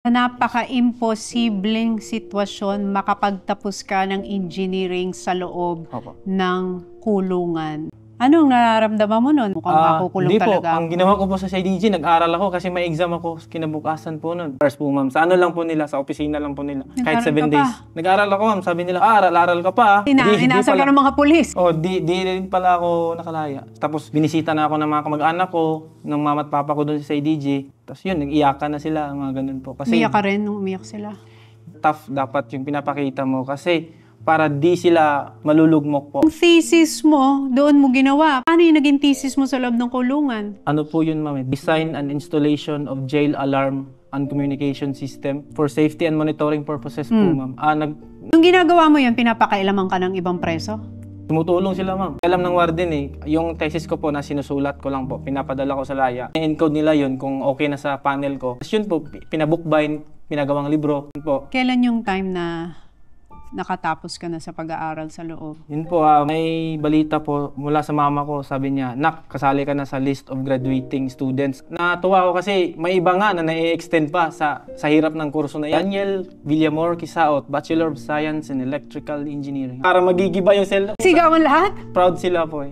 Napaka-imposibleng sitwasyon makapagtapos ka ng engineering sa loob ng kulungan. Anong nararamdaman mo nun? Mukhang makukulong talaga. Ang ginawa ko po sa CIDG, nag-aral ako kasi may exam ako kinabukasan po nun. First po ma'am, sa ano lang po nila, sa opisina lang po nila. Kahit 7 days. Nag-aral ako ma'am, sabi nila, aral ka pa. Inasal ka ng mga pulis. Di rin pala ako nakalaya. Tapos binisita na ako ng mga kamag-anak ko, ng mama at papa ko doon sa CIDG. Tapos yun, nag-iyakan na sila, mga ganun po. Kasi umiyak ka rin nung umiyak sila. Tough dapat yung pinapakita mo kasi para di sila malulugmok po. Yung thesis mo, doon mo ginawa. Paano yung naging thesis mo sa loob ng kulungan? Ano po yun, ma'am? Design and installation of jail alarm and communication system for safety and monitoring purposes po, ma'am. Nung ginagawa mo yun, pinapakailaman ka ng ibang preso? Tumutulong sila, ma'am. Alam ng warden yung thesis ko po na sinusulat ko lang po, pinapadala ko sa laya. I-encode nila yun kung okay na sa panel ko. Tapos yun po, pinabookbind, pinagawang libro. Yun po. Kailan yung time na nakatapos ka na sa pag-aaral sa loob? Yun po, may balita po mula sa mama ko. Sabi niya, "Nak, kasali ka na sa list of graduating students." Natuwa ako kasi may iba nga na na-extend pa sa hirap ng kurso na yan. Daniel Villamor Kisaot, Bachelor of Science in Electrical Engineering. Para magigiba yung cell. Sigawan lahat? Proud sila po